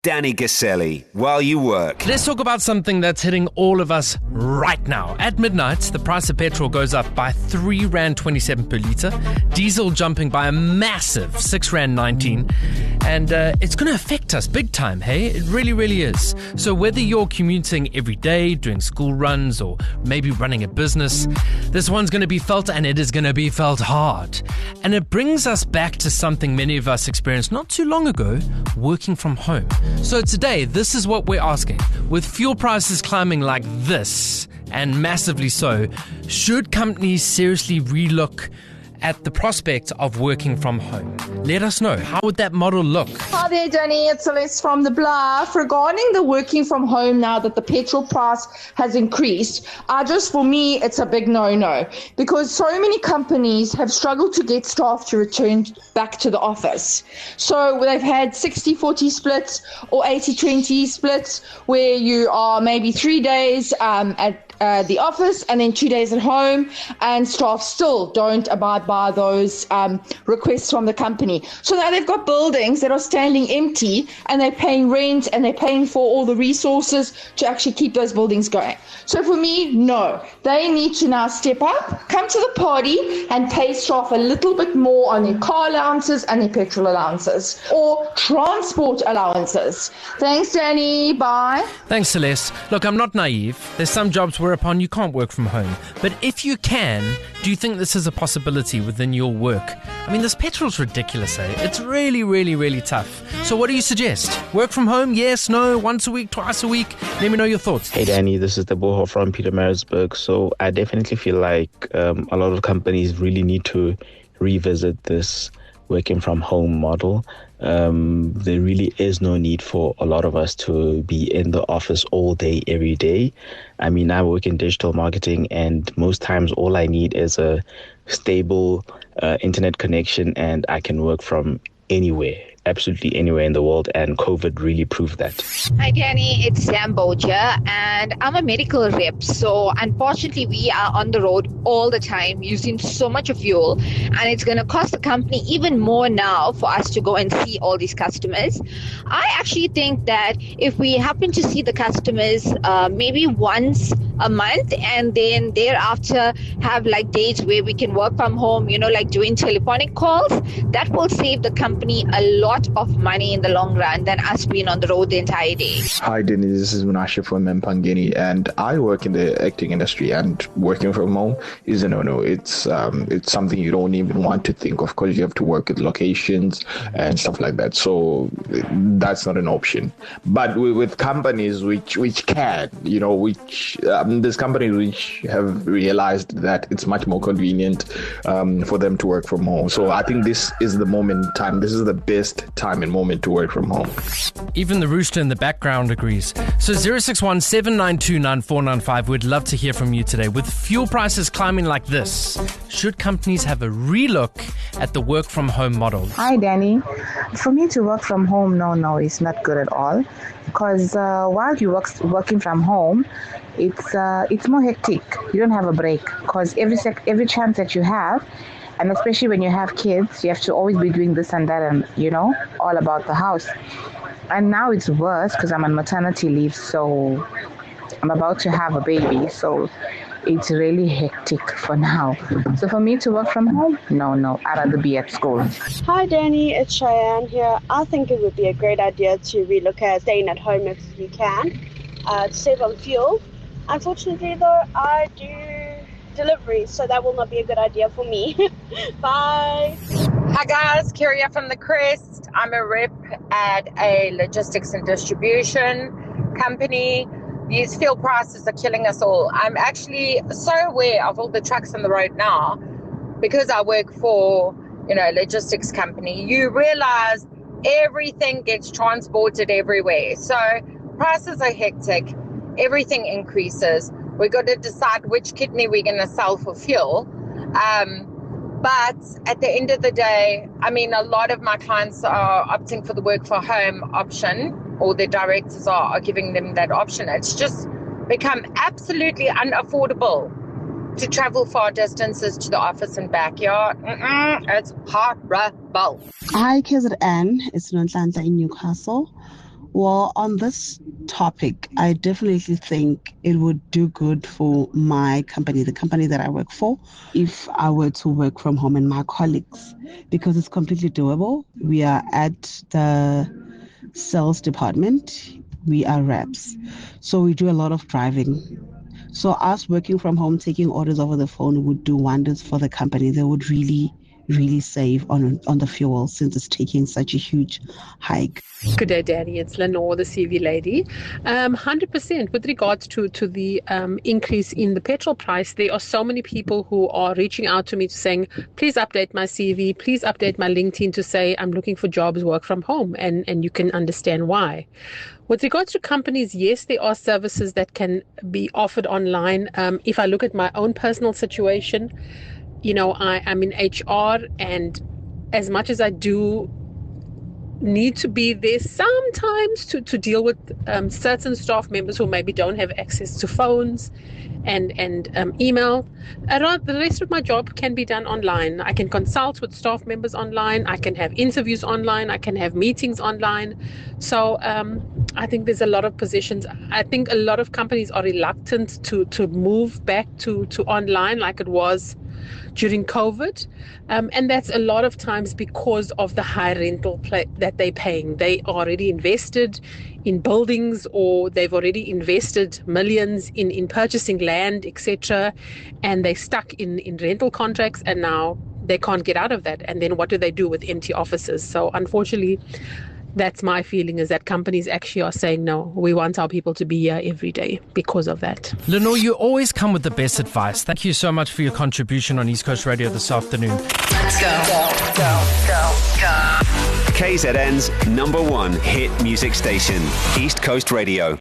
Danny Gaselli, while you work. Let's talk about something that's hitting all of us right now. At midnight, the price of petrol goes up by R3.27 per litre, diesel jumping by a massive R6.19, and it's going to affect us big time, hey? It really, really is. So whether you're commuting every day, doing school runs, or maybe running a business, this one's going to be felt, and it is going to be felt hard. And it brings us back to something many of us experienced not too long ago, working from home. So today, this is what we're asking. With fuel prices climbing like this, and massively so, should companies seriously relook at the prospect of working from home? Let us know. How would that model look? Hi there, Danny. It's Celeste from the Bluff. Regarding the working from home now that the petrol price has increased, for me, it's a big no-no because so many companies have struggled to get staff to return back to the office. So they've had 60-40 splits or 80-20 splits where you are maybe 3 days at the office and then 2 days at home, and staff still don't abide by those requests from the company. So now they've got buildings that are standing empty and they're paying rent and they're paying for all the resources to actually keep those buildings going. So for me, no. They need to now step up, come to the party and pay staff a little bit more on their car allowances and their petrol allowances or transport allowances. Thanks, Danny. Bye. Thanks, Celeste. Look, I'm not naive. There's some jobs whereupon you can't work from home. But if you can, do you think this is a possibility within your work? I mean, this petrol's ridiculous, eh? It's really, really, really tough. So what do you suggest? Work from home? Yes, no, once a week, twice a week? Let me know your thoughts. Hey, Danny, this is the Boho from Pietermaritzburg. So I definitely feel like a lot of companies really need to revisit this working from home model. There really is no need for a lot of us to be in the office all day, every day. I mean, I work in digital marketing, and most times all I need is a stable internet connection, and I can work from anywhere, absolutely anywhere in the world, and COVID really proved that. Hi Danny, it's Sam Boja, and I'm a medical rep. So unfortunately, we are on the road all the time using so much of fuel, and it's going to cost the company even more now for us to go and see all these customers. I actually think that if we happen to see the customers maybe once a month, and then thereafter have like days where we can work from home, like doing telephonic calls, that will save the company a lot of money in the long run than us being on the road the entire day. Hi Denise, this is Munasha from Mpangeni, and I work in the acting industry, and working from home is a no-no. It's something you don't even want to think of because you have to work at locations and stuff like that. So that's not an option. But with companies which can, there's companies which have realized that it's much more convenient for them to work from home. So I think this is the moment in time. This is the best time and moment to work from home. Even the rooster in the background agrees. So 061-792-9495. We'd love to hear from you today. With fuel prices climbing like this, should companies have a relook at the work from home model? Hi Danny. For me to work from home, no, it's not good at all. Because while you're working from home, it's more hectic. You don't have a break because every chance that you have, and especially when you have kids, you have to always be doing this and that and, all about the house. And now it's worse because I'm on maternity leave, so I'm about to have a baby. So it's really hectic for now. So for me to work from home, no, I'd rather be at school. Hi Danny, it's Cheyenne here. I think it would be a great idea to relook at staying at home if you can, to save on fuel. Unfortunately though, I do deliveries, so that will not be a good idea for me. Bye. Hi guys, Kyria from the Crest. I'm a rep at a logistics and distribution company. These fuel prices are killing us all. I'm actually so aware of all the trucks on the road now because I work for, a logistics company. You realize everything gets transported everywhere. So prices are hectic. Everything increases. We've got to decide which kidney we're going to sell for fuel. But at the end of the day, a lot of my clients are opting for the work from home option, or their directors are giving them that option. It's just become absolutely unaffordable to travel far distances to the office and backyard. It's horrible. Hi, KZN. It's Nonhlanhla in Newcastle. Well, on this topic, I definitely think it would do good for my company, the company that I work for, if I were to work from home and my colleagues, because it's completely doable. We are at the sales department. We are reps. So we do a lot of driving. So us working from home, taking orders over the phone would do wonders for the company. They would really save on the fuel since it's taking such a huge hike. Good day, Danny. It's Lenore, the CV lady. 100% with regards to the increase in the petrol price, there are so many people who are reaching out to me saying, please update my CV, please update my LinkedIn to say I'm looking for jobs, work from home, and you can understand why. With regards to companies, yes, there are services that can be offered online. If I look at my own personal situation, I'm in HR, and as much as I do need to be there sometimes to deal with certain staff members who maybe don't have access to phones and email. The rest of my job can be done online. I can consult with staff members online. I can have interviews online. I can have meetings online. So I think there's a lot of positions. I think a lot of companies are reluctant to move back to online like it was during COVID. And that's a lot of times because of the high rental that they're paying. They already invested in buildings, or they've already invested millions in purchasing land, etc. And they're stuck in rental contracts, and now they can't get out of that. And then what do they do with empty offices? So unfortunately, that's my feeling, is that companies actually are saying, no, we want our people to be here every day because of that. Lenore, you always come with the best advice. Thank you so much for your contribution on East Coast Radio this afternoon. Let's go. KZN's #1 hit music station, East Coast Radio.